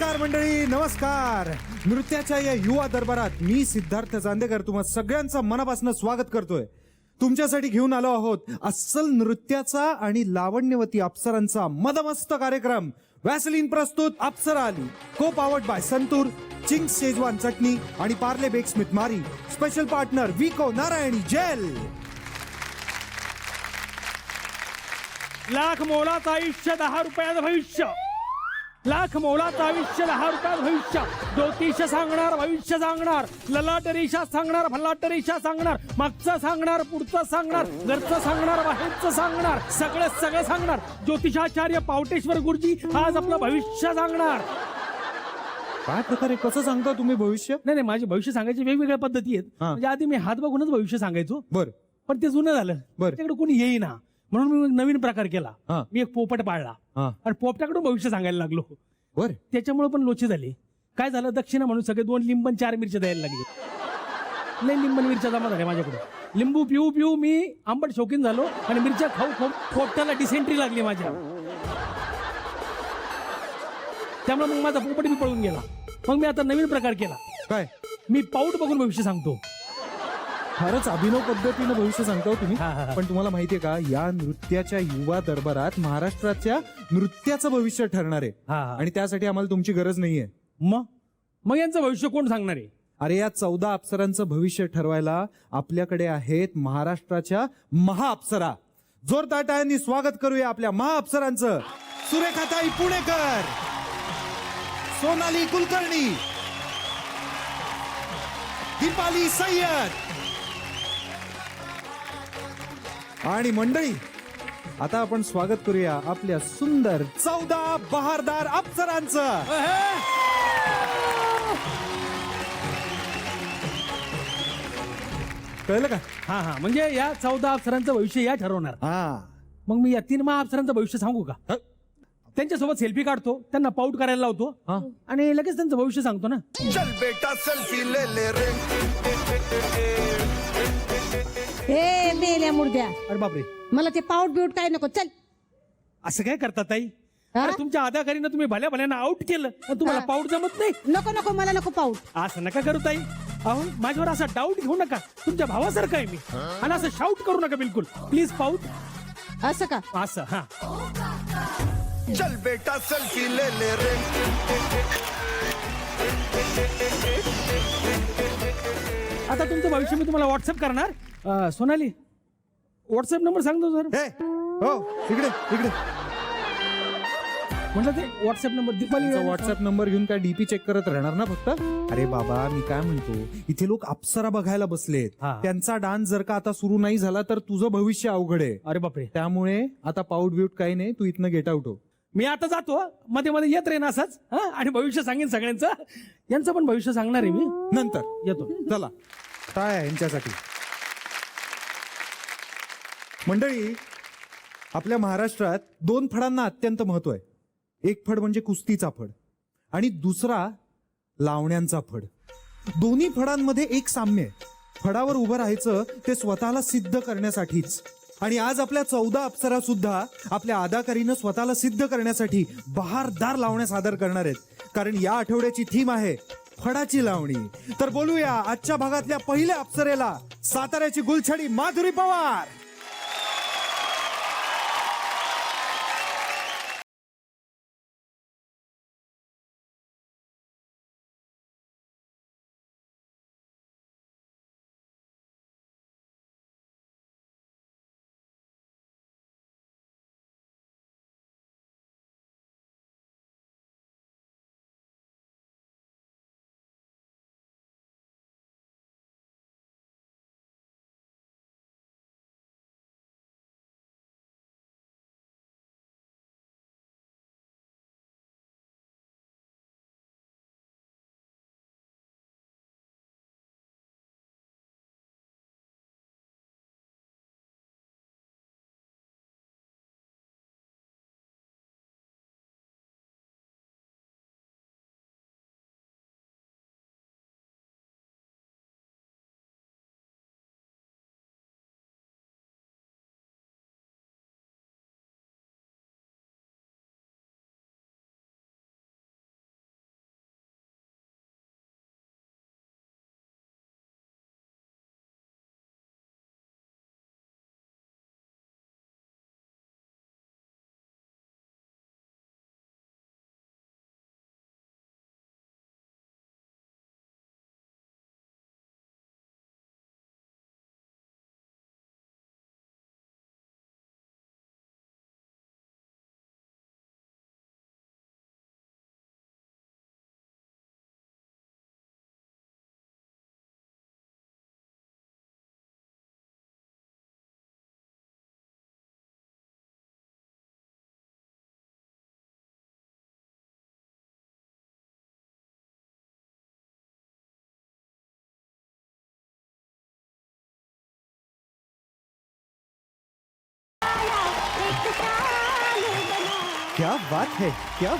नमस्कार मंडळी, नमस्कार. नृत्याच्या या युवा दरबारात मी सिद्धार्थ चांदेकर तुम्हा सगळ्यांचं मनापासून स्वागत करतोय. तुमच्यासाठी घेऊन आलो आहोत अस्सल नृत्याचा आणि लावण्यवती अप्सरांचा मदमस्त कार्यक्रम. वॅसलीन प्रस्तुत Apsara Aali, co powered by Santoor, Ching's Schezwan चटणी आणि Parle bake smith Marie. Special partner Vicco Narayani gel. Lakh मोलाचं आयुष्य 10 रुपयाचं भविष्य. लाख मोलाचं आयुष्य 10 रुपयाचं भविष्य. ज्योतिष सांगणार, भविष्य सांगणार, ललाट रेषा सांगणार, फलाट रेषा सांगणार, मागचं सांगणार, पुढचं सांगणार, घरचं सांगणार, बाहेरचं सांगणार, सगळं सांगणार. ज्योतिषाचार्य पावटेश्वर गुरुजी आज आपलं भविष्य सांगणार. काय प्रकारे कसं सांगता तुम्ही भविष्य? नाही, माझे भविष्य सांगायची वेगवेगळ्या पद्धती आहेत. म्हणजे आधी मी हात बघूनच भविष्य सांगायचो, बर, पण ते जुनं झालं. त्याच्याकडे कोणी येईना, म्हणून मी नवीन प्रकार केला. मी एक पोपट पाळला आणि पोपटाकडून भविष्य सांगायला लागलो. बर, त्याच्यामुळे पण लोचे झाले. काय झालं, दक्षिणा म्हणून सगळे 2 लिंबन 4 मिरच्या द्यायला लागले. लय लिंबन मिरच्या जमा झाल्या माझ्याकडे. लिंबू पिऊ पिऊ मी आंबट शौकीन झालो आणि मिरच्या खाऊ खाऊ पोपटाला डिसेंट्री लागली माझ्या. त्यामुळे मग माझा पोपट मी पळून गेला. मग मी आता नवीन प्रकार केला. काय? मी पाऊट बघून भविष्य सांगतो. फारच अभिनव पद्धतीनं भविष्य सांगता तुम्ही. हा. पण तुम्हाला माहितीये का, या नृत्याच्या युवा दरबारात महाराष्ट्राच्या नृत्याचं भविष्य ठरणार आहे. आणि त्यासाठी आम्हाला तुमची गरज नाहीये. मग यांचं भविष्य कोण सांगणार आहे? अरे, या 14 अप्सरांचं भविष्य ठरवायला आपल्याकडे आहेत महाराष्ट्राच्या महाअप्सरा. जोरदार टाळ्यांनी स्वागत करूया आपल्या महाअप्सरांचं. सुरेखाताई पुणेकर, सोनाली कुलकर्णी, दीपाली सय्यद. आणि मंडळी, आता आपण स्वागत करूया आपल्या सुंदर 14 बहारदार अप्सरांचं. कळलं का? हा, म्हणजे या 14 अप्सरांचं भविष्य या ठरवणार. मग मी या 3 महाअप्सरांचं भविष्य सांगू का? त्यांच्यासोबत सेल्फी काढतो, त्यांना पाऊट करायला लावतो आणि लगेच त्यांचं भविष्य सांगतो ना. चल बेटा सेल्फी ले ले रे. हे मेल्या मुर्द्या, अरे बापरे, मला ते पाऊट बिऊट काय नको. चल. असं काय करता ताई? अरे तुमच्या आधाकारीनं तुम्ही भल्या भल्यानं आउट केलं, तुमला पाऊट जमत नाही. नको नको, मला नको पाऊट. असं नका करू ताई. अहो, माझ्यावर असा डाऊट घेऊ नका. तुमच्या भावासारखं आहे मी. आणि असं शाऊट करू नका बिलकुल. प्लीज पाऊट. असं का? असं. हा, चल बेटा सेल्फी ले ले रे. आता तुमचं भविष्य मी तुम्हाला व्हॉट्सअप करणार. सोनाली, व्हॉट्सअप नंबर सांगतो सर. हो, इकडे इकडे. म्हटलं ते WhatsApp number. Deepali WhatsApp number घेऊन काय डीपी चेक करत राहणार ना फक्त? अरे बाबा, मी काय म्हणतो, इथे लोक अप्सरा बघायला बसलेत. त्यांचा डान्स जर का आता सुरू नाही झाला तर तुझं भविष्य अवघड आहे. अरे बापरे. त्यामुळे आता पाऊट बिऊट काही नाही, तू इथनं गेट आउट हो. मी आता जातो, मध्ये मध्ये येत राहीन असंच. आणि भविष्य सांगेन सगळ्यांचं. यांचं पण भविष्य सांगणार आहे मी. नंतर येतो. चला, काय आहे यांच्यासाठी. मंडळी, आपल्या महाराष्ट्रात 2 फडांना अत्यंत महत्व आहे. एक फड म्हणजे कुस्तीचा फड आणि दुसरा लावण्यांचा फड. दोन्ही फडांमध्ये एक साम्य आहे. फडावर उभं राहायचं ते स्वतःला सिद्ध करण्यासाठीच. आणि आज आपल्या 14 अप्सरा सुद्धा आपल्या अदाकारीनं स्वतःला सिद्ध करण्यासाठी बहारदार लावण्या सादर करणार आहेत. कारण या आठवड्याची थीम आहे फडाची लावणी. तर बोलूया आजच्या भागातल्या पहिल्या अप्सरेला, साताऱ्याची गुलछडी माधुरी पवार. क्या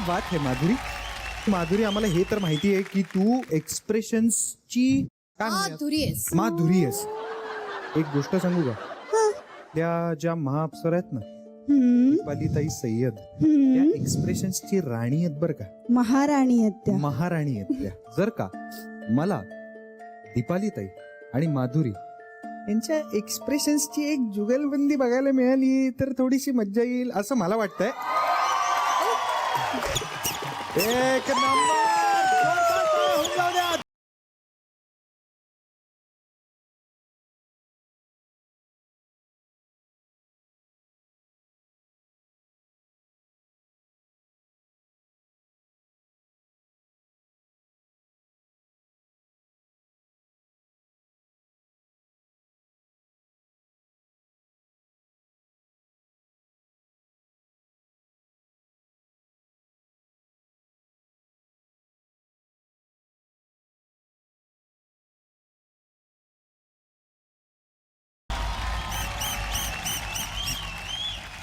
बात है माधुरी. माधुरी, आम्हाला हे तर माहिती आहे की तू एक्सप्रेशन्सची काय म्हणूयात? माधुरी आहेस. एक गोष्ट सांगू का? त्या ज्या महाअप्सरा आहेत ना, दीपालीताई सय्यद, त्या एक्सप्रेशन्सची राणी आहेत बर का. महाराणी आहेत त्या. महाराणी आहेत त्या. जर का मला दीपालीताई आणि माधुरी यांच्या एक्सप्रेशन्सची एक जुगलबंदी बघायला मिळाली तर थोडीशी मज्जा येईल असं मला वाटतंय. एक नंबर. होऊन जाऊ द्या.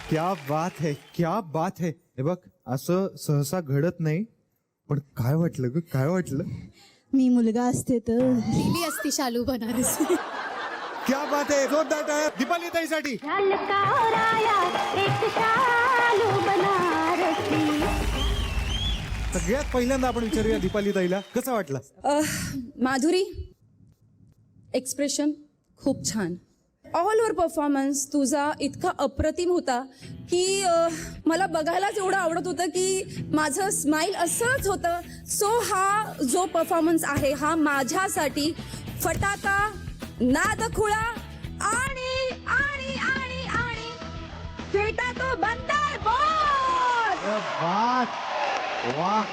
क्या बात है. हे बघ, असं सहसा घडत नाही, पण काय वाटलं ग, काय वाटलं? मी मुलगा असते तर दिली असती शालू बनारसी. क्या बात है. जोरदार टाळ्या दीपालीताईसाठी. सगळ्यात पहिल्यांदा आपण विचारूया दीपालीताईला कसा वाटला. माधुरी, एक्सप्रेशन खूप छान. ऑल ओव्हर परफॉर्मन्स तुझा इतका अप्रतिम होता की मला बघायलाच एवढं आवडत होतं की माझं स्माईल असंच होतं. सो हा जो परफॉर्मन्स आहे हा माझ्यासाठी फटाका, नादखुळा आणि आणि आणि आणि फेटा तो बंदर बोल. वा.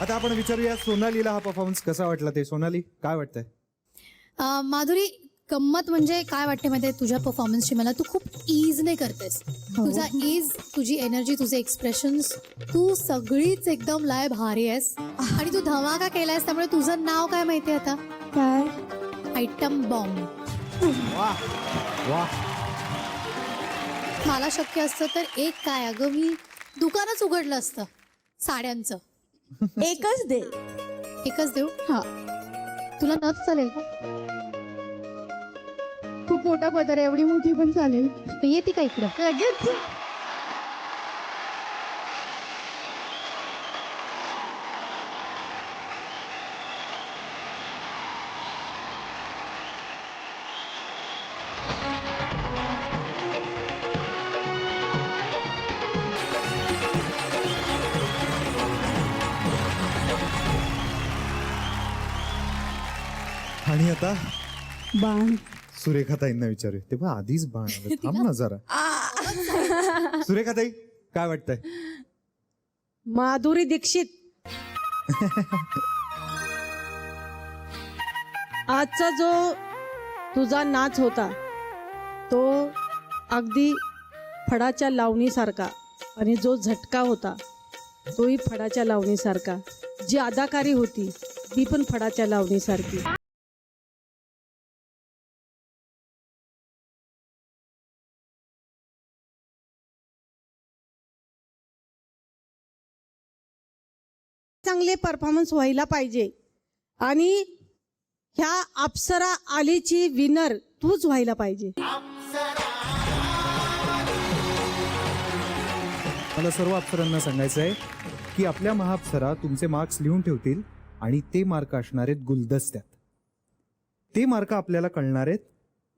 आता आपण विचारूया सोनालीला हा परफॉर्मन्स कसा वाटला ते. सोनाली, काय वाटतंय? माधुरी, गंमत म्हणजे काय वाटते माहिती तुझ्या परफॉर्मन्सची, मला तू खूप इजने करतेस. तुझा इज, तुझी एनर्जी, तुझे एक्सप्रेशन्स, तू सगळीच एकदम लय भारी आहेस. आणि तू धमाका केलायस, त्यामुळे तुझं नाव काय माहितीये आता? काय? Item bomb. वा. मला शक्य असतं तर एक काय, अगं मी दुकानच उघडलं असतं साड्यांचं. एकच दे. एकच देऊ? हा. तुला नथ चालेल का? खूप मोठा पदर आहे, एवढी मोठी पण चालेल. तू येते का इकडं? लगेच. आणि आता बाण. सुरेखाताईंना विचारूया. तेव्हा आधीच बाण आलं. थांब ना जरा. सुरेखाताई, काय वाटतंय? माधुरी दीक्षित, आजचा जो तुझा नाच होता तो अगदी फडाच्या लावणीसारखा, आणि जो झटका होता तोही फडाच्या लावणीसारखा. जी अदाकारी होती ती पण फडाच्या लावणीसारखी. चांगले परफॉर्मन्स व्हायला पाहिजे, आणि ह्या अप्सरा आलीची विनर तूच व्हायला पाहिजे. मला सर्व अप्सरांना सांगायचं आहे की आपल्या महाअप्सरा तुमचे मार्क्स लिहून ठेवतील, आणि ते मार्क असणार आहेत गुलदस्त्यात. ते मार्क आपल्याला कळणार आहेत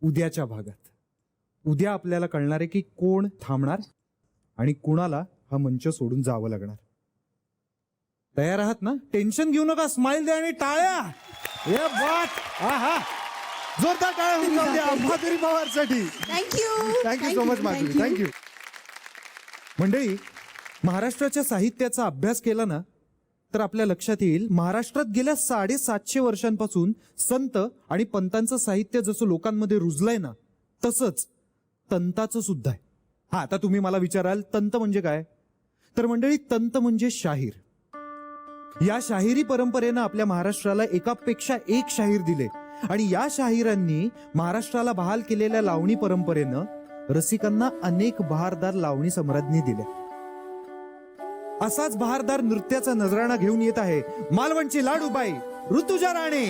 उद्याच्या भागात. उद्या आपल्याला कळणार आहे की कोण थांबणार आणि कुणाला हा मंच सोडून जावं लागणार. तयार आहात ना? टेन्शन घेऊ नका, स्माइल द्या आणि टाळ्या. ये बात. आहा, जोरदार टाळ्या होऊन जाऊ द्या माधुरी पवारसाठी. Thank you so much Madhuri. Thank you. मंडळी, महाराष्ट्राच्या साहित्याचा अभ्यास केला ना तर आपल्या लक्षात येईल महाराष्ट्रात गेल्या 750 वर्षांपासून संत आणि पंतांचं साहित्य जसं लोकांमध्ये रुजलंय ना तसंच तंताचं सुद्धा आहे. हा, आता तुम्ही मला विचाराल तंत म्हणजे काय? तर मंडळी, तंत म्हणजे शाहीर. या शाहिरी परंपरेनं आपल्या महाराष्ट्राला एकापेक्षा एक शाहीर दिले आणि या शाहिरांनी महाराष्ट्राला बहाल केलेल्या लावणी परंपरेनं रसिकांना अनेक बहारदार लावणी सम्राज्ञी दिल्या. असाच बहारदार नृत्याचा नजराणा घेऊन येत आहे मालवणची लाडूबाई ऋतुजा राणे.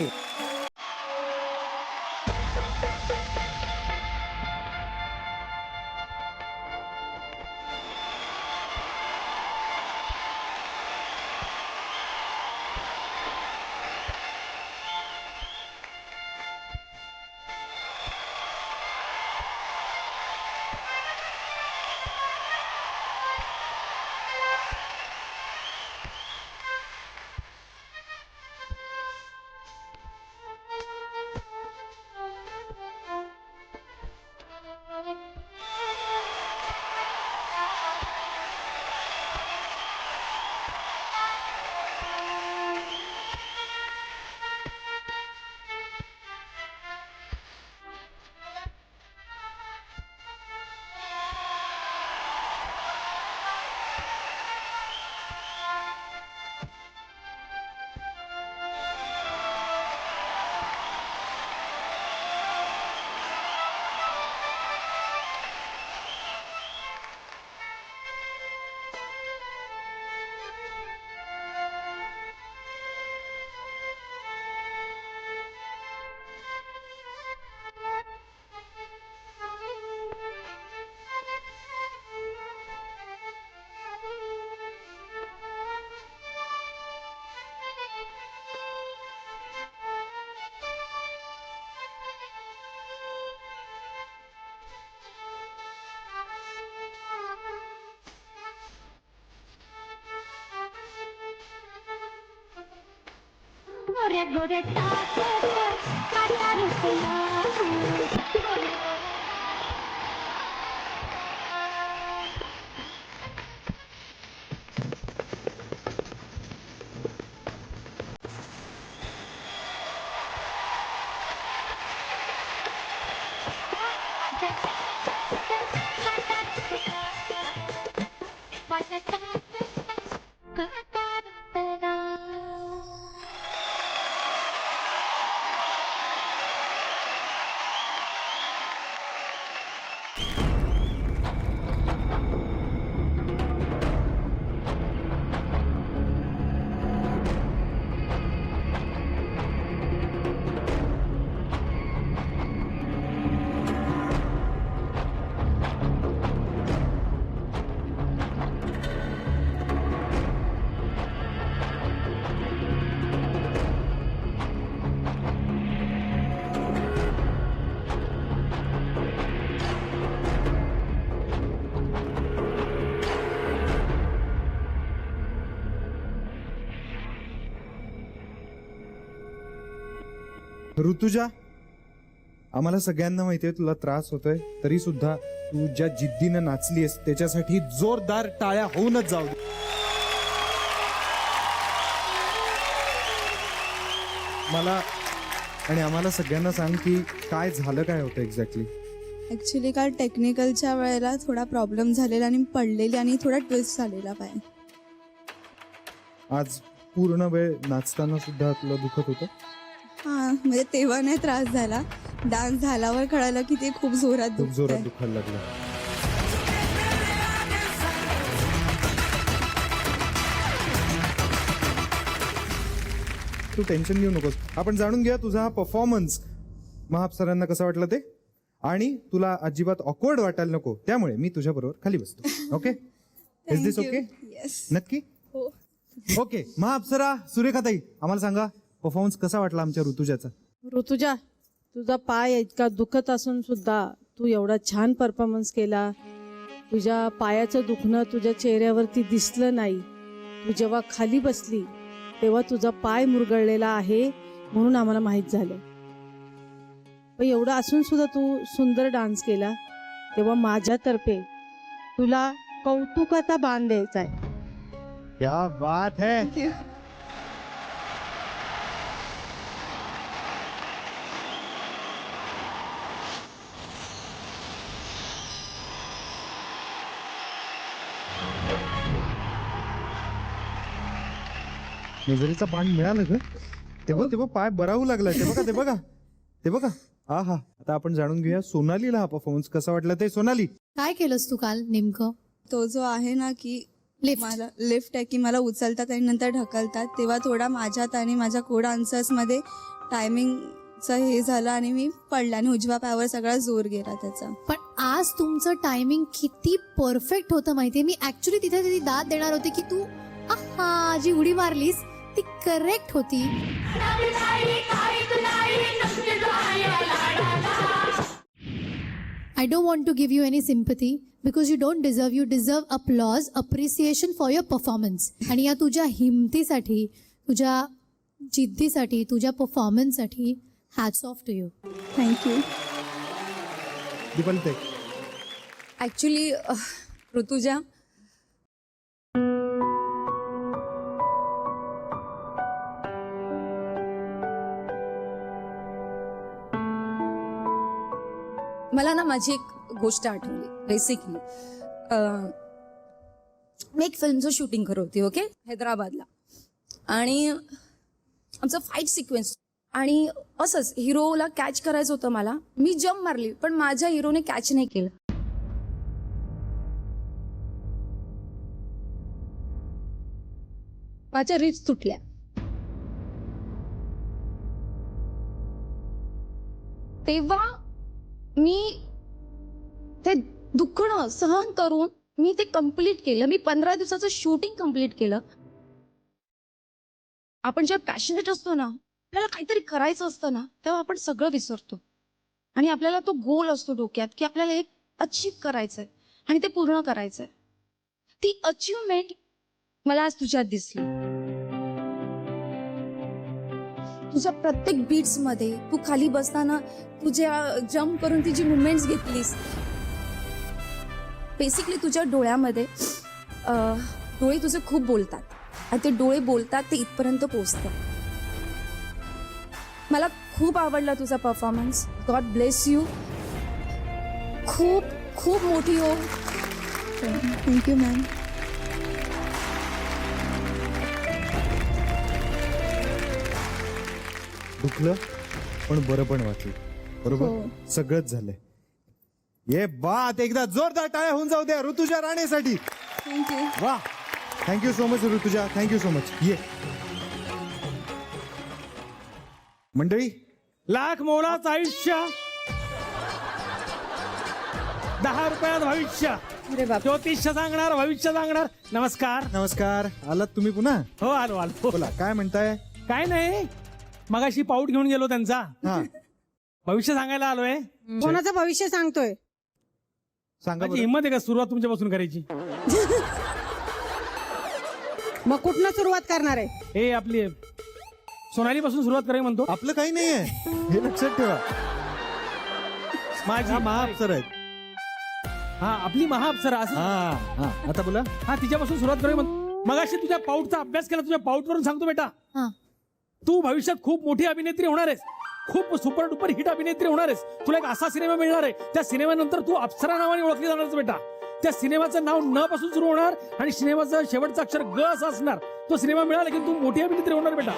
गोरे गोरे काटा रुपया ऋतुजा, आम्हाला सगळ्यांना माहितीये तुला त्रास होतोय, तरी सुद्धा तू ज्या जिद्दीनं नाचलीस त्याच्यासाठी जोरदार टाळ्या होऊनच जाऊ दे. मला आणि आम्हाला सगळ्यांना सांग की काय झालं, काय होतं एक्झॅक्टली. ॲक्च्युली काल टेक्निकलच्या वेळेला थोडा प्रॉब्लेम झालेला आणि पडलेली आणि थोडा ट्विस्ट झालेला पाय. आज पूर्ण वेळ नाचताना सुद्धा तुला दुखत होतं? हां, म्हणजे तेव्हा नाही त्रास झाला, डान्स झाल्यावर कळालं की ते खूप जोरात खूप जोरात दुखतंय. दुखायला लागलं. तू टेन्शन घेऊ नकोस, आपण जाणून घेऊया तुझा हा परफॉर्मन्स महाप सरांना कसा वाटलं ते, आणि तुला अजिबात ऑकवर्ड वाटायला नको, त्यामुळे मी तुझ्या बरोबर खाली बसतो. Okay, is this okay? Yes. नक्की? ओके. महाअप्सरा सुरेखाताई, आम्हाला सांगा परफॉर्मन्स कसा वाटला आमच्या ऋतुजाचा? ऋतुजा, तुझा पाय इतका दुखत असून सुद्धा तू एवढा छान परफॉर्मन्स केला. तुझ्या पायाचं दुखणं तुझ्या चेहऱ्यावरती दिसलं नाही. तू जेव्हा खाली बसली तेव्हा तुझा पाय मुरगळलेला आहे म्हणून आम्हाला माहीत झालं. पण एवढं असून सुद्धा तू सुंदर डान्स केला, तेव्हा माझ्यातर्फे तुला कौतुकाचा बाण द्यायचा आहे. क्या बात है. नजरेचा बाण मिळालं ग. तेव्हा पाय बरावू लागला. ते बघा हा हा. आता आपण जाणून घेऊया सोनालीला हा परफॉर्मन्स कसा वाटला ते. सोनाली, काय केलंस तू काल नेमकं? तो जो आहे ना की Lift. मला लिफ्ट आहे की मला उचलतात आणि नंतर ढकलतात, तेव्हा थोडा माझ्यात आणि माझ्या कोड आन्सर्समध्ये टायमिंगचं हे झालं आणि मी पडले आणि उजव्या पायावर सगळा जोर गेला त्याचा. पण आज तुमचं टायमिंग किती परफेक्ट होतं माहितीये. मी ऍक्च्युली तिथे ती दाद देणार होते की तू आहा जी उडी मारलीस ती करेक्ट होती. I don't want to give you any sympathy because you don't deserve. You deserve applause, appreciation for your performance. आणि या तुझ्या हिमतीसाठी, तुझ्या जिद्दीसाठी, तुझ्या परफॉर्मन्ससाठी hats off to you. Thank you. Deepali ताई. ऍक्च्युली ऋतुजा, मला ना माझी एक गोष्ट आठवली. बेसिकली मी एक फिल्मचं शूटिंग करत होती, ओके, हैदराबादला. आणि आमचं फाईट सिक्वेन्स आणि असंच हिरोला कॅच करायचं होतं मला. मी जम्प मारली पण माझ्या हिरोने कॅच नाही केलं. माझ्या रिच तुटल्या. तेव्हा मी ते दुखणं सहन करून मी ते कम्प्लीट केलं. मी 15 दिवसाचं शूटिंग कम्प्लीट केलं. आपण जेव्हा पॅशनेट असतो ना, आपल्याला काहीतरी करायचं असतं ना, तेव्हा आपण सगळं विसरतो आणि आपल्याला तो गोल असतो डोक्यात की आपल्याला एक अचीव करायचंय आणि ते पूर्ण करायचंय. ती अचीवमेंट मला आज तुझ्यात दिसली. तुझ्या प्रत्येक बीट्स मध्ये तू खाली बसताना तुझ्या जम्प करून ती जी मुवमेंट्स घेतलीस, बेसिकली तुझ्या डोळ्यामध्ये डोळे तुझे खूप बोलतात आणि ते डोळे बोलतात ते इथपर्यंत पोहोचतात. मला खूप आवडला तुझा परफॉर्मन्स. God bless you. खूप खूप मोठी हो. Thank you ma'am. दुखलं पण बरं पण वाटलं. बरोबर, सगळंच झालंय. ये बात, एकदा जोरदार टाळ्या होऊन जाऊ द्या ऋतुजा राणेसाठी. थँक्यू. वा, thank you so much Rutuja, thank you so much. ये मंडळी, लाख मोलाचं आयुष्य, 10 रुपयात भविष्य. अरे बाप. ज्योतिष्य सांगणार, भविष्य सांगणार. नमस्कार. नमस्कार. आलात तुम्ही पुन्हा? हो, आलो. बोला, काय म्हणताय? काय नाही, मगाशी पाऊट घेऊन गेलो त्यांचा. हा, भविष्य सांगायला आलोय. कोणाचं भविष्य सांगतोय? सांगा माझी बरं. हिंमत आहे का सुरुवात तुमच्यापासून करायची? मग कुठनं सुरुवात करणार आहे? हे आपली सोनाली पासून सुरुवात करायची म्हणतो. आपलं काही नाहीये, हे लक्षात ठेवा. माझी महाअप्सर आहेत. हा, आपली महाअप्सरा असं. हा, आता बोला. हा, तिच्यापासून सुरुवात करायची म्हणतो. मगाशी तुझ्या पाऊटचा अभ्यास केला. तुझ्या पाऊटवरून सांगतो बेटा, हा. तू भविष्यात खूप मोठी अभिनेत्री होणार आहेस. खूप सुपर डुपर हिट अभिनेत्री होणार आहेस. तुला एक असा सिनेमा मिळणार आहे, त्या सिनेमानंतर तू अप्सरा नावाने ओळखली जाणार बेटा. त्या सिनेमाचं नाव न पासून सुरू होणार आणि सिनेमाचं शेवटचं अक्षर ग असं असणार. तो सिनेमा मिळाला की तू मोठी अभिनेत्री होणार बेटा.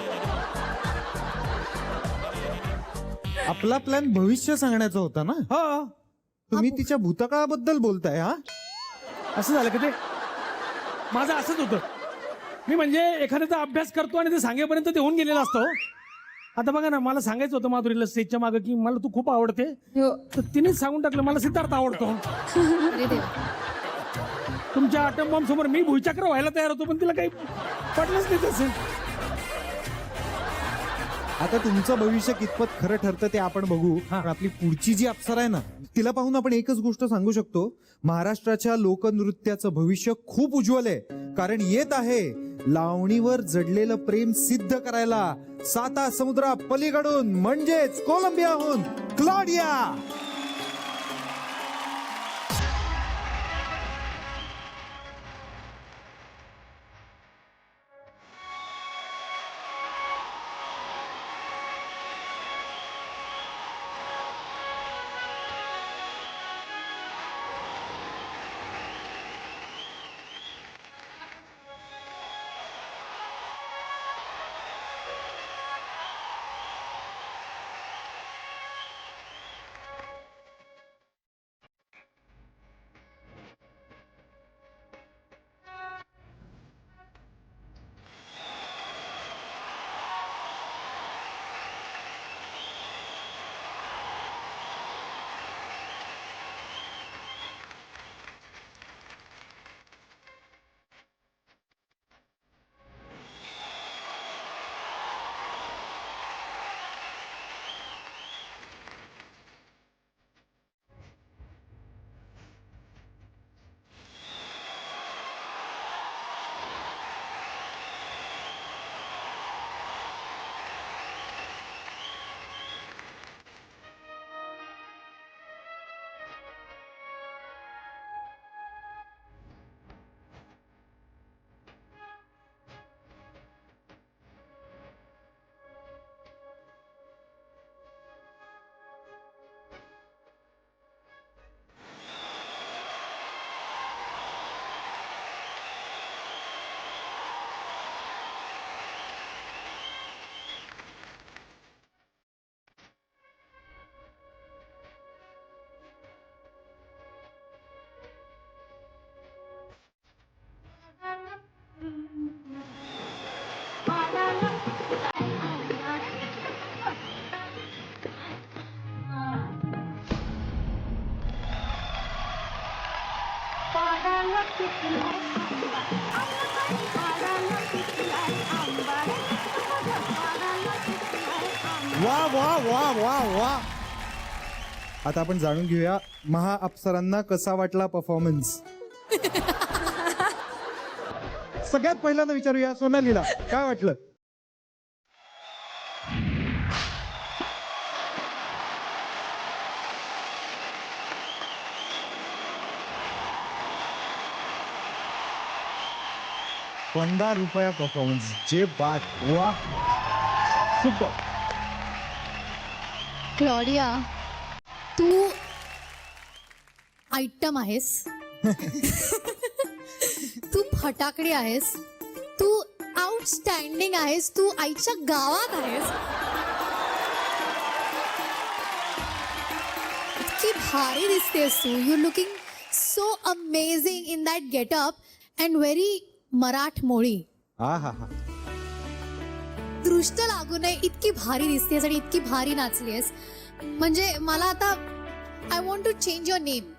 आपला प्लॅन भविष्य सांगण्याचा होता ना. हा, तुम्ही तिच्या भूतकाळाबद्दल बोलताय. हा, असं झालं का? ते माझं असंच होतं. मी म्हणजे एखाद्याचा अभ्यास करतो आणि ते सांगेपर्यंत ते होऊन गेलेलं असतो. आता बघा ना, मला सांगायचं होतं माधुरीला स्टेजच्या मागं की मला तू खूप आवडते, हो. तर तिनेच सांगून टाकलं मला सिद्धार्थ आवडतो. अरे देवा. तुमच्या आटम बॉम्ब समोर मी भुईचक्र व्हायला तयार होतो, पण तिला काही पटलंच नाही तसं. आता तुमचं भविष्य कितपत खरं ठरतं ते आपण बघू. पण आपली पुढची जी अप्सरा आहे ना, तिला पाहून आपण एकच गोष्ट सांगू शकतो, महाराष्ट्राच्या लोकनृत्याचं भविष्य खूप उज्ज्वल आहे. कारण येत आहे लावणीवर जडलेलं प्रेम सिद्ध करायला 7 समुद्रा पलीकडून, म्हणजेच कोलंबियाहून क्लॉडिया. झाडाला पिकलाय आंबा झाडाला पिकलाय आंबा झाडाला पिकलाय आंबा. वा वा वा वा वा. आता आपण जाणून घेऊया महाअप्सरांना कसा वाटला परफॉर्मन्स. सगळ्यात पहिल्यांदा विचारूया सोनालीला काय वाटलं. ₹15 परफॉर्मन्स. जे बात. वा सुपर. क्लॉडिया तू आयटम आहेस. तू फटाकडी आहेस. तू आउटस्टँडिंग आहेस. तू आईच्या गावात आहेस. इतकी भारी दिसतेस तू. You looking so amazing in that getup and very मराठमोळी. हा हा हा. दृष्ट लागू नये इतकी भारी दिसतेस आणि इतकी भारी नाचलीस. म्हणजे मला आता I want to change your name.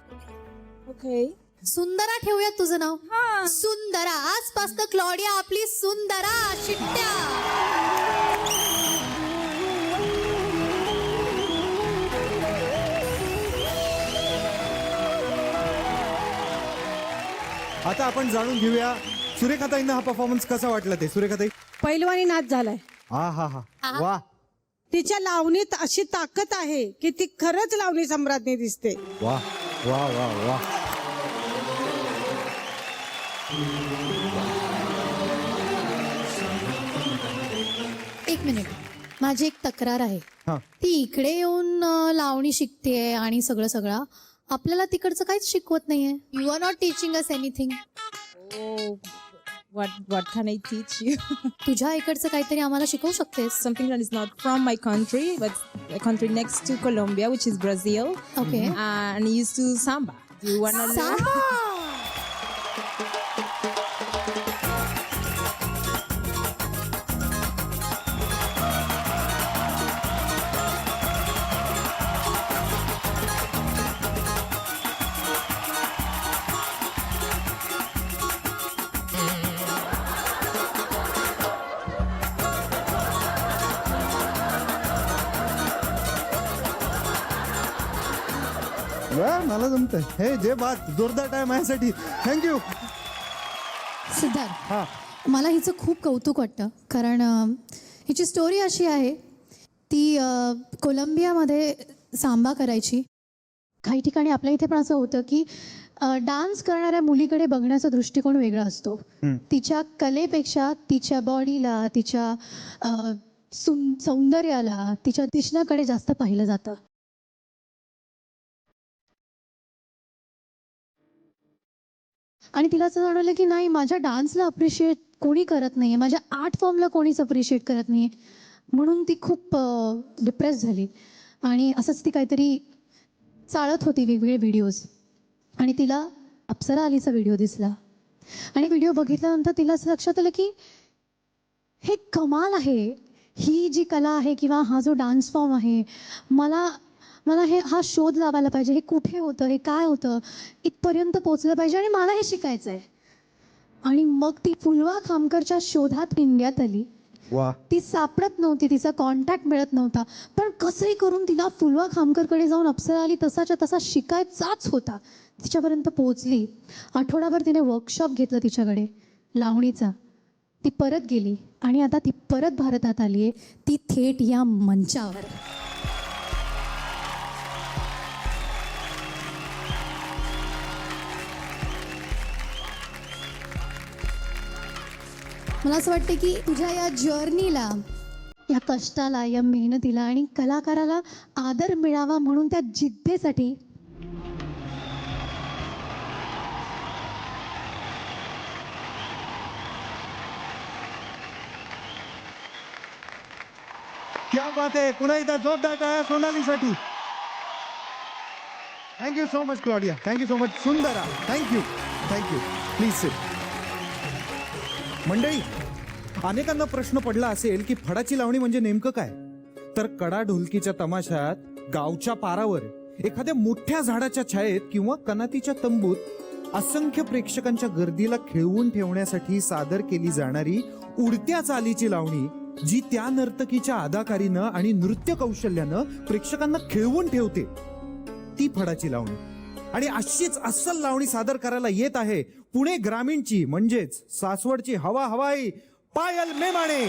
Okay. Sundara ठेवूयात तुझं नाव. सुंदरा. आजपासून क्लॉडिया आपली सुंदरा. शिट्ट्या. आता आपण जाणून घेऊया सुरेखाताईंना हा परफॉर्मन्स कसा वाटला ते. सुरेखाताई. पैलवानी नाच झालाय. हा हा हा. वा. तिच्या लावणीत अशी ताकद आहे की ती खरंच लावणी सम्राज्ञी दिसते. वा वा वा वा. एक मिनिट. माझी एक तक्रार आहे. हा. ती इकडे येऊन लावणी शिकतेय आणि सगळं सगळं आपल्याला तिकडचं काहीच शिकवत नाहीये. You are not teaching us anything. What can I teach you? तुझ्या इकडचं काहीतरी आम्हाला शिकवू शकतेस. Something that is not from my country, but a country next to Colombia, which is Brazil. Okay. And used to samba. You wanna learn? Samba. वा मला जमतंय. हे जे बात. जोरदार टाइम माझ्यासाठी. थँक्यू. सिद्धार्थ, हा. मला हिचं खूप कौतुक वाटतं कारण हिची स्टोरी अशी आहे. ती कोलंबियामध्ये सांबा करायची. काही ठिकाणी आपल्या इथे पण असं होतं की डान्स करणाऱ्या मुलीकडे बघण्याचा दृष्टिकोन वेगळा असतो. तिच्या कलेपेक्षा तिच्या बॉडीला, तिच्या सौंदर्याला, तिच्या दिसण्याकडे जास्त पाहिलं जातं. आणि तिला असं जाणवलं की नाही, माझ्या डान्सला अप्रिशिएट कोणी करत नाही आहे, माझ्या आर्ट फॉर्मला कोणीच अप्रिशिएट करत नाही आहे. म्हणून ती खूप डिप्रेस झाली आणि असंच ती काहीतरी चाळत होती वेगवेगळे व्हिडिओज आणि तिला अप्सरा अलीचा व्हिडिओ दिसला. आणि व्हिडिओ बघितल्यानंतर तिला असं लक्षात आलं की हे कमाल आहे. ही जी कला आहे किंवा हा जो डान्स फॉर्म आहे, मला हा शोध लावायला पाहिजे. हे कुठे होतं, हे काय होतं, इथपर्यंत पोचलं पाहिजे आणि मला हे शिकायचं आहे. आणि मग ती फुलवा खामकरच्या शोधात इंडियात आली. वा. ती सापडत नव्हती, तिचा कॉन्टॅक्ट मिळत नव्हता. पण कसंही करून तिला फुलवा खामकरकडे जाऊन अप्सरा अली तसाच्या तसा शिकायचाच होता. तिच्यापर्यंत पोहोचली. आठवडाभर तिने वर्कशॉप घेतलं तिच्याकडे लावणीचा. ती परत गेली आणि आता ती परत भारतात आली आहे. ती थेट या मंचावर. मला असं वाटतं की तुझ्या या जर्नीला, या कष्टाला, या मेहनतीला आणि कलाकाराला आदर मिळावा म्हणून त्या जिद्दीसाठी क्या बात आहे. पुन्हा एकदा जोरदार टाळ्या सोनालीसाठी. Thank you so much Claudia. Thank you so much Sundara. Thank you. Thank you. Please sit. मंडळी, अनेकांना प्रश्न पडला असेल की फडाची लावणी म्हणजे नेमकं काय. तर कडा ढोलकीच्या तमाशात गावच्या पारावर एखाद्या मोठ्या झाडाच्या छायेत किंवा कनातीच्या तंबूत असंख्य प्रेक्षकांच्या गर्दीला खिळवून ठेवण्यासाठी सादर केली जाणारी उडत्या चालीची लावणी, जी त्या नर्तकीच्या अदाकारीनं आणि नृत्य कौशल्यानं प्रेक्षकांना खिळवून ठेवते, ती फडाची लावणी. आणि अशीच अस्सल लावणी सादर करायला येत आहे पुणे ग्रामीणची म्हणजेच सासवडची हवा हवाई पायल मेमाणे.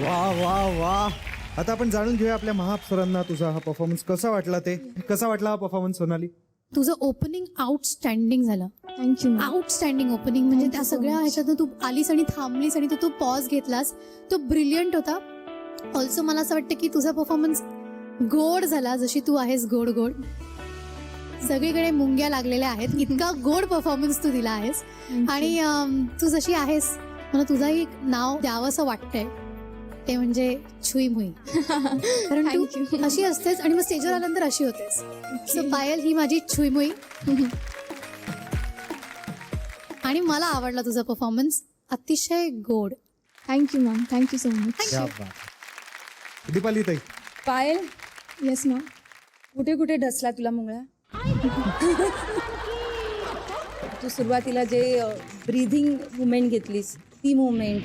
वा वा वा. आता आपण जाणून घेऊया आपल्या महाअप्सरांना तुझा हा परफॉर्मन्स कसा वाटला. कसा वाटला हा परफॉर्मन्स सोनाली? तुझं ओपनिंग आउटस्टँडिंग झालं. थँक्यू. आउटस्टँडिंग ओपनिंग म्हणजे त्या सगळ्या ह्याच्यातून तू आलीस आणि थांबलीस आणि तू पॉज घेतलास, तो ब्रिलियंट होता. ऑल्सो मला असं वाटतं की तुझा परफॉर्मन्स गोड झाला, जशी तू आहेस गोड गोड. सगळीकडे मुंग्या लागलेल्या आहेत, इतका गोड परफॉर्मन्स तू दिला आहेस. आणि तू जशी आहेस मला तुझंही एक नाव द्यावंसं वाटतंय, ते म्हणजे छुई मुई. कारण तू अशी असतेस आणि मग स्टेजवर आल्यानंतर अशी होतेस. सो पायल ही माझी छुई मुई. आणि मला आवडला तुझा परफॉर्मन्स, अतिशय गोड. Thank you ma'am. Thank you so much. क्या बात. दीपाली ताई. पायल, येस मॅम. कुठे कुठे ढसला तुला मुंगळा? तू सुरुवातीला जे ब्रीदिंग मुवमेंट घेतलीस, ती मुवमेंट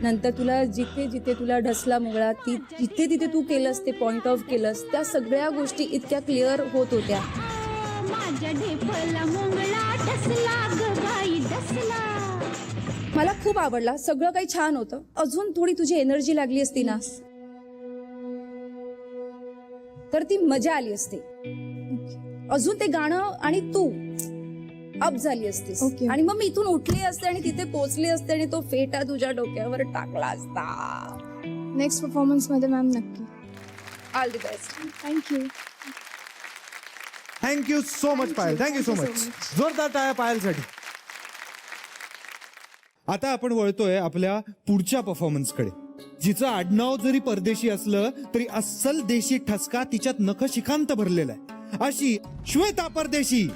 नंतर तुला जिथे जिथे तुला ढसला मुंगळा, ती जिथे तिथे तू केलंस, ते पॉइंट ऑफ केलंस, त्या सगळ्या गोष्टी इतक्या क्लिअर होत होत्या. मला खूप आवडला. सगळं काही छान होतं. अजून थोडी तुझी एनर्जी लागली असती ना तर ती मजा आली असती. अजून ते गाणं आणि तू अप झाली असतीस. Okay. आणि मग मी इथून उठले असते आणि तिथे पोहोचले असते आणि तो फेटा तुझ्या डोक्यावर टाकला असता. नेक्स्ट परफॉर्मन्स मध्ये मॅम नक्की. All the best. Thank you. Thank you so much Payal. Thank you so much. जोरदार टाळ्या पायलसाठी. आता आपण वळतोय आपल्या पुढच्या परफॉर्मन्सकडे, जिचं आडनाव जरी परदेशी असलं तरी अस्सल देशी ठसका तिच्यात नखशिखांत भरलेला आहे, अशी श्वेता परदेशी.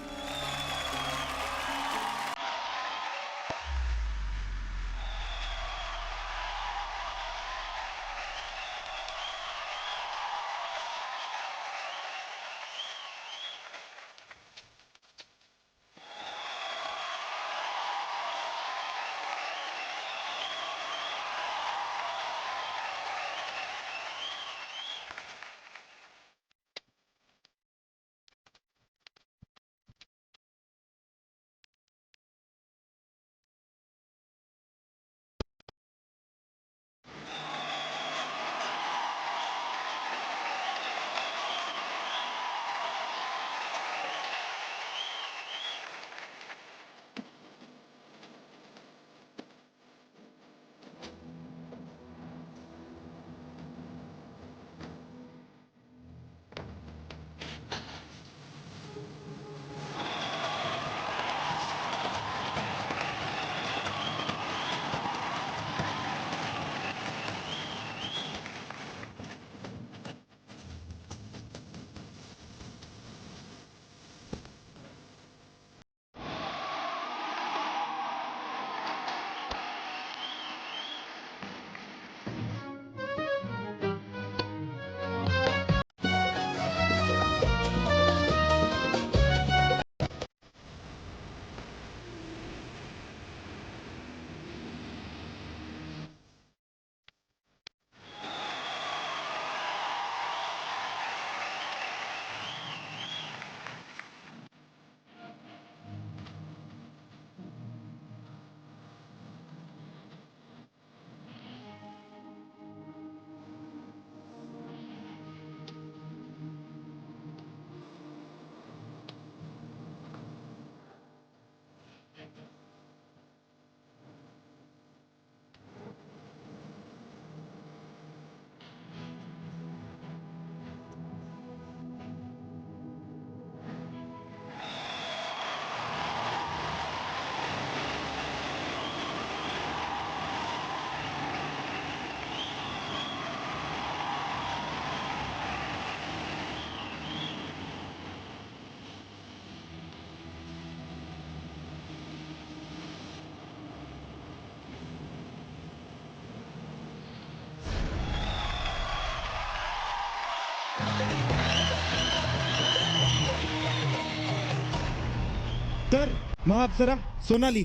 मग अप्सरा, सोनाली.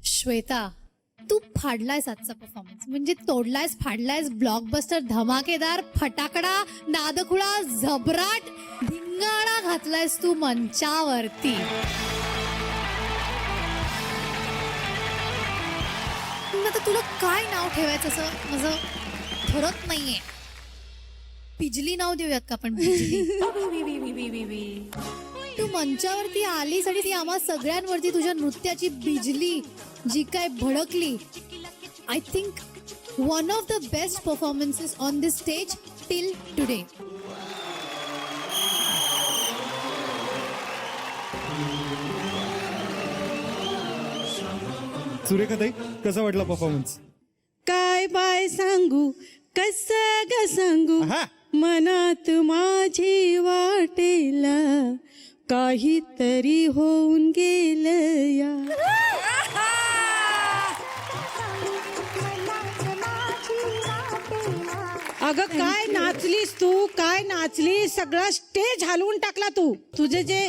श्वेता, तू फाडलायस आजचा परफॉर्मन्स, म्हणजे तोडलायस, फाडलायस, ब्लॉकबस्टर, धमाकेदार, फटाकडा, नादखुळा, झबराट, धिंगाणा घातलायस तू मंचावरती. पण आता तुला काय नाव ठेवायचं असं माझं ठरत नाहीये. बिजली नाव देऊयात का आपण? बिजली. तू मंचावरती आलीस आणि ती आम्हा सगळ्यांवरती तुझ्या नृत्याची बिजली जी काय भडकली. I think one of the best performances on this stage till today. सुरेखाताई, कसा वाटला परफॉर्मन्स? काय बाय सांगू, कस ग सांगू, आहा. मनात माझी वाटेला काहीतरी होऊन गेलं या. अगं काय नाचलीस तू, काय नाचली, सगळा स्टेज हलवून टाकला तू. तुझे जे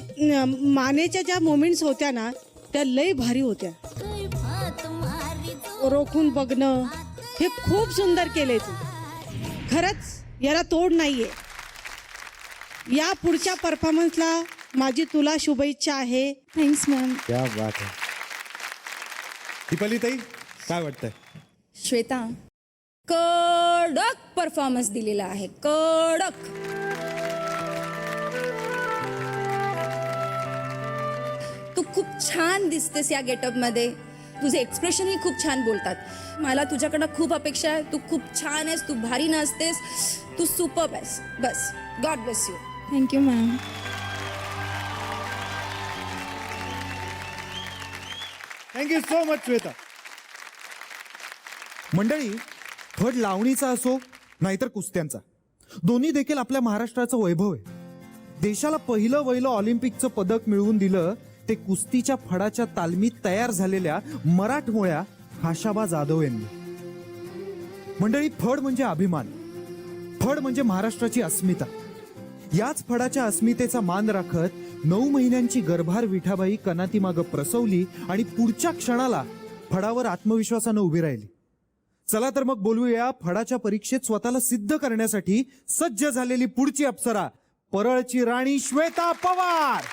मानेच्या ज्या मोमेंट्स होत्या ना, त्या लय भारी होत्या. रोखून बघणं हे खूप सुंदर केले तू. खरंच याला तोड नाहीये. या पुढच्या परफॉर्मन्सला माझी तुला शुभेच्छा आहे. Thanks ma'am. क्या बात आहे. दीपालीताई, काय वाटतंय? श्वेता, कडक परफॉर्मन्स दिलेला आहे, कडक. तू खूप छान दिसतेस या गेटअप मध्ये. तुझे एक्सप्रेशनही खूप छान बोलतात. मला तुझ्याकडं खूप अपेक्षा आहे. तू खूप छान आहेस, तू भारी नाचतेस, तू सुपर्ब आहेस. बस, God bless you. Thank you ma'am. Thank you so much Shweta. मंडळी, फड लावणीचा असो नाहीतर कुस्त्यांचा, दोन्ही देखील आपल्या महाराष्ट्राचं वैभव आहे. देशाला पहिलं वहिलं ऑलिम्पिकचं पदक मिळवून दिलं ते कुस्तीच्या फडाच्या तालमीत तयार झालेल्या मराठमोळ्या खाशाबा जाधव यांनी. मंडळी, फड म्हणजे अभिमान, फड म्हणजे महाराष्ट्राची अस्मिता. याच फडाच्या अस्मितेचा मान राखत 9 महिन्यांची गर्भार विठाबाई कनातीमागं प्रसवली आणि पुढच्या क्षणाला फडावर आत्मविश्वासानं उभी राहिली. चला तर मग बोलूया फडाच्या परीक्षेत स्वतःला सिद्ध करण्यासाठी सज्ज झालेली पुढची अप्सरा, परळची राणी श्वेता पवार.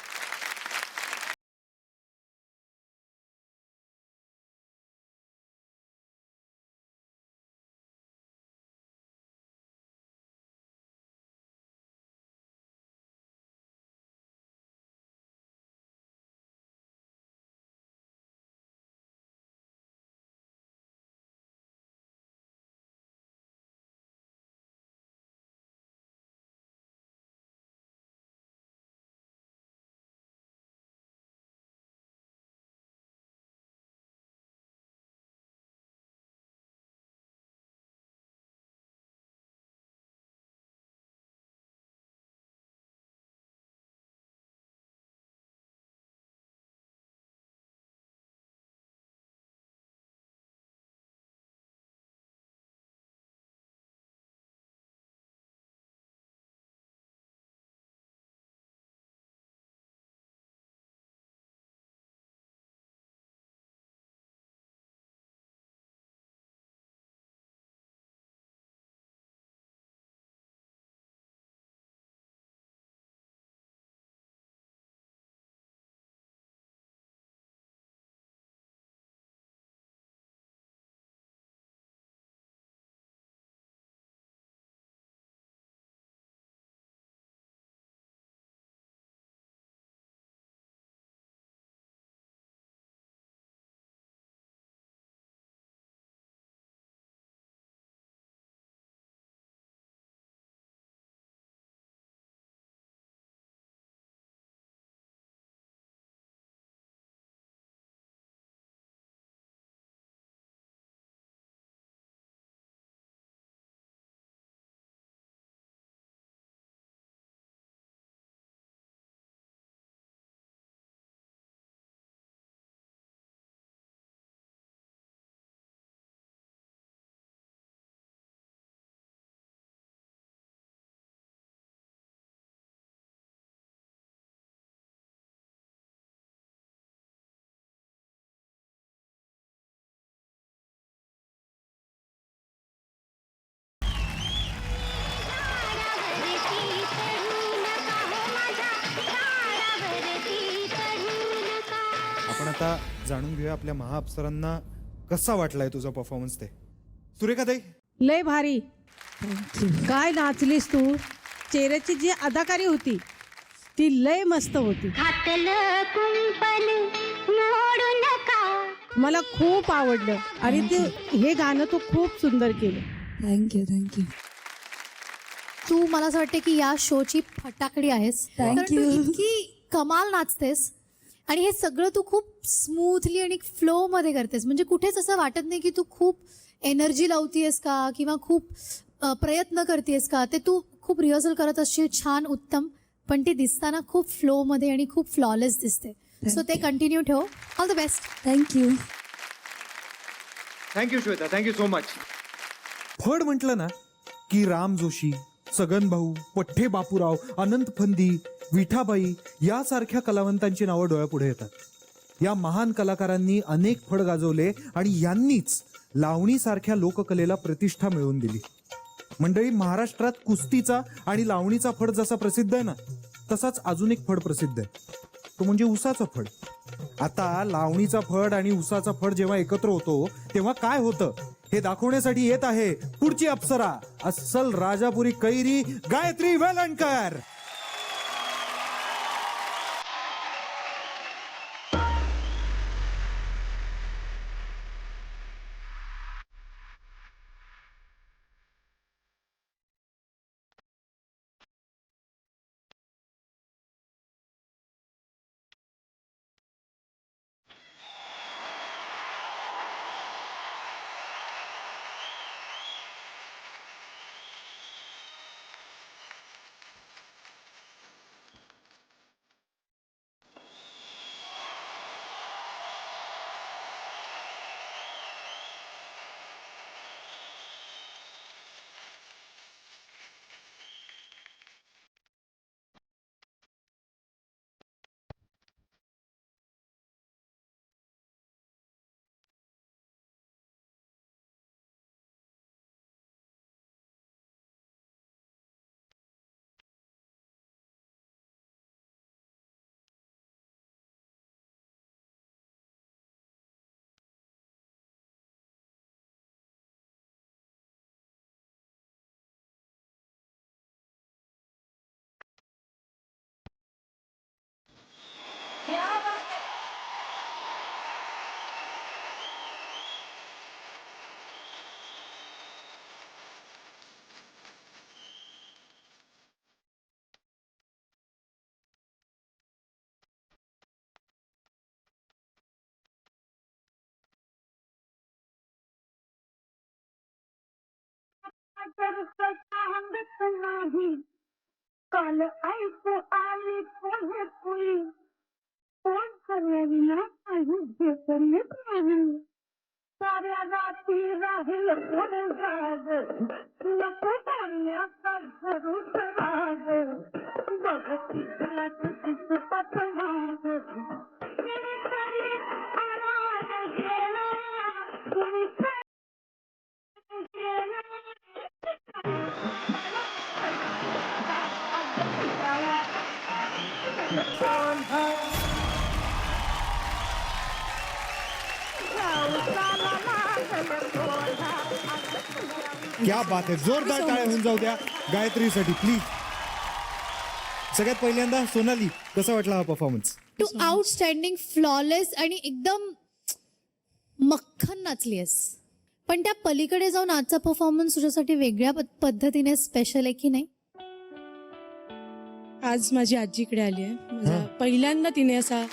आता जाणून घेऊया आपल्या महाअप्सरांना कसा वाटलाय तुझा परफॉर्मन्स ते. सुरेखा ताई, लय भारी. काय नाचलीस तू. चेहऱ्याची जी अदाकारी होती ती लय मस्त होती. घातलं कुंपण मोडू नका. मला खूप आवडलं आणि ते हे गाणं तू खूप सुंदर केलं. थँक्यू. तू मला असं वाटतं की या शोची फटाकडी आहेस. कारण तू इतकी कमाल नाचतेस आणि हे सगळं तू खूप स्मूथली आणि फ्लो मध्ये करतेस. म्हणजे कुठेच असं वाटत नाही की तू खूप एनर्जी लावतीयस का किंवा खूप प्रयत्न करतेस का. ते तू खूप रिहर्सल करत असशील, छान, उत्तम, पण ते दिसताना खूप फ्लो मध्ये आणि खूप फ्लॉलेस दिसते. सो ते कंटिन्यू ठेव. All the best. Thank you. Thank you Shweta, thank you so much. फड म्हटलं ना की राम जोशी, सगन भाऊ, पठ्ठे बापूराव, अनंत फंदी, विठाबाई यासारख्या कलावंतांची नावं डोळ्यापुढे येतात. या महान कलाकारांनी अनेक फड गाजवले आणि यांनीच लावणीसारख्या लोककलेला प्रतिष्ठा मिळवून दिली. मंडळी, महाराष्ट्रात कुस्तीचा आणि लावणीचा फड जसा प्रसिद्ध आहे ना, तसाच अजून एक फड प्रसिद्ध आहे, तो म्हणजे उसाचा फड. आता लावणीचा फड आणि उसाचा फड जेव्हा एकत्र होतो तेव्हा काय होतं हे दाखवण्यासाठी येत आहे पुढची अप्सरा, अस्सल राजापुरी कैरी गायत्री वेलणकर. नाही काल ऐकू आली पोहे पुई कोण करविना काही करीत नाही. साऱ्या रात्री राहील कोण जाग नको करण्याचा जरूर राग बघ तिला तुझीच पतवाग तरी आराध गेला तुम्ही क्या बात आहे. जोरदार टाळ्या होऊन जाऊ द्या गायत्रीसाठी प्लीज. सगळ्यात पहिल्यांदा सोनाली, कसा वाटला हा परफॉर्मन्स. तू आउटस्टँडिंग, फ्लॉलेस आणि एकदम मक्खन नाचली आहेस. पण त्या पलीकडे जाऊन आजचा परफॉर्मन्स तुझ्यासाठी वेगळ्या पद्धतीने स्पेशल आहे की नाही. आज माझी आजीकडे आली आहे. माझा पहिल्यांदा तिने असा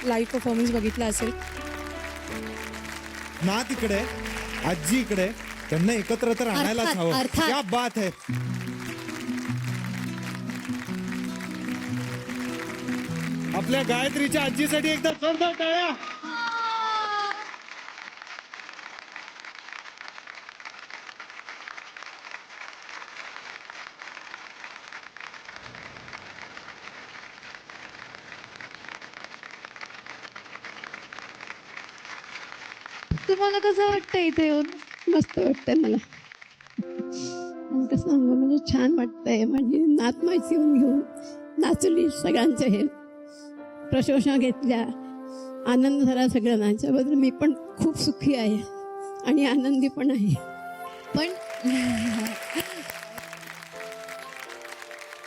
लाईव्ह परफॉर्मन्स बघितला असेल. ना तिकडे आजी इकडे, त्यांना एकत्र तर आणायलाच अर्थात, हवं. अर्थात. क्या बात आहे. आपल्या गायत्रीच्या आजीसाठी एकदा जोरदार टाळ्या. तुम्हाला कसं वाटतं इथे येऊन. मस्त वाटतंय मला. कसं सांगू, म्हणजे छान वाटतंय. माझी नात माहिती येऊन घेऊन नाचली, सगळ्यांचं हे प्रशंसा घेतल्या आनंद झाला सगळ्यांना. याच्याबद्दल मी पण खूप सुखी आहे आणि आनंदी पण आहे. पण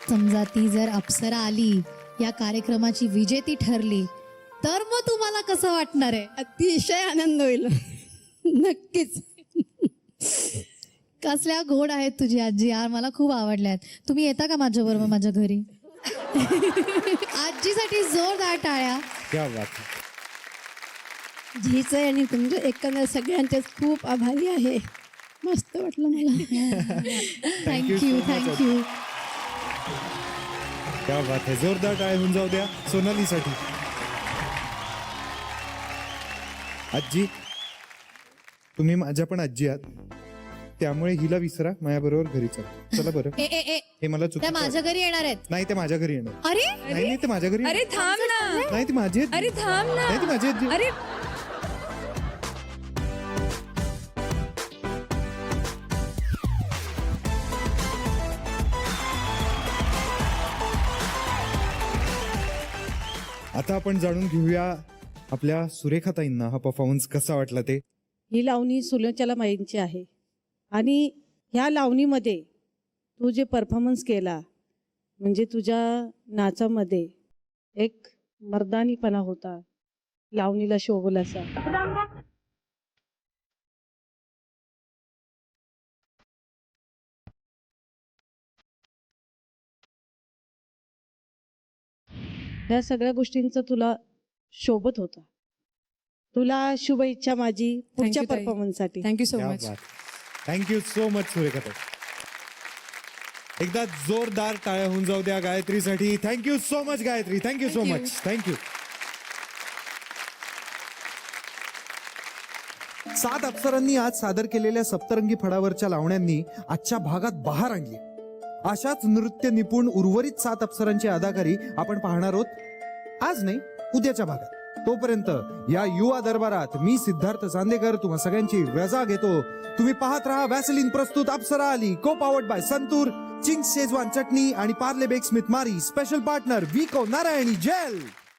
समजा ती जर अप्सरा आली, या कार्यक्रमाची विजेती ठरली, तर मग तुम्हाला कसं वाटणार आहे? अतिशय आनंद होईल. नक्कीच. कसल्या गोड आहेत तुझी आजी यार, मला खूप आवडल्यात. तुम्ही येता का माझ्याबरोबर माझ्या घरी? आजीसाठी जोरदार टाळ्या. क्या बात है. झीचं आणि तुमचं एकंदर सगळ्यांचेच खूप आभारी आहे. मस्त वाटलं मला. Thank you thank you. क्या बात है. जोरदार टाळ्या होऊन जाऊ द्या सोनालीसाठी. आजी, तुम्ही माझ्या पण आजी आहात, त्यामुळे हिला विसरा, माझ्याबरोबर घरी चला. चला बरं. ए ए ए हे मला त्या चुकीचं माझ्या घरी येणार आहेत. नाही, ते माझ्या घरी येणार. अरे नाही ते माझ्या घरी अरे येणार. थांब ना. नाही ती माझी आहेत. अरे थांब ना. नाही ती माझी आहेत. अरे आता आपण जाणून घेऊया आपल्या सुरेखाताईंना हा परफॉर्मन्स कसा वाटला ते. ही लावणी सुलोचना माईंची आहे आणि ह्या लावणीमध्ये तू जे परफॉर्मन्स केला म्हणजे तुझ्या नाचामध्ये एक मर्दानीपणा होता, लावणीला शोभल असा. ह्या सगळ्या गोष्टींचा तुला शोभत होता. तुला शुभेच्छा माझी पुढच्या परफॉर्मन्ससाठी. थँक्यू सो क्या मच. बात. थँक्यू सो मच सुरेखाताई. एकदा जोरदार टाळ्या होऊन जाऊ द्या गायत्रीसाठी. Thank you so much Gayatri. Thank you so much. Thank you. 7 अप्सरांनी आज सादर केलेल्या सप्तरंगी फडावरच्या लावण्यांनी आजच्या भागात बहार आणली. अशाच नृत्य निपुण उर्वरित 7 अप्सरांची अदाकारी आपण पाहणार आहोत आज नाही, उद्याच्या भागात. तोपर्यंत या युवा दरबारात मी सिद्धार्थ चांदेकर तुम्हा सगळ्यांची रजा घेतो. तुम्ही पाहत राहा वॅसलीन प्रस्तुत Apsara Aali, co powered by Santoor, Ching's Schezwan चटणी आणि Parle bake smith Marie. Special partner Vicco Narayani gel.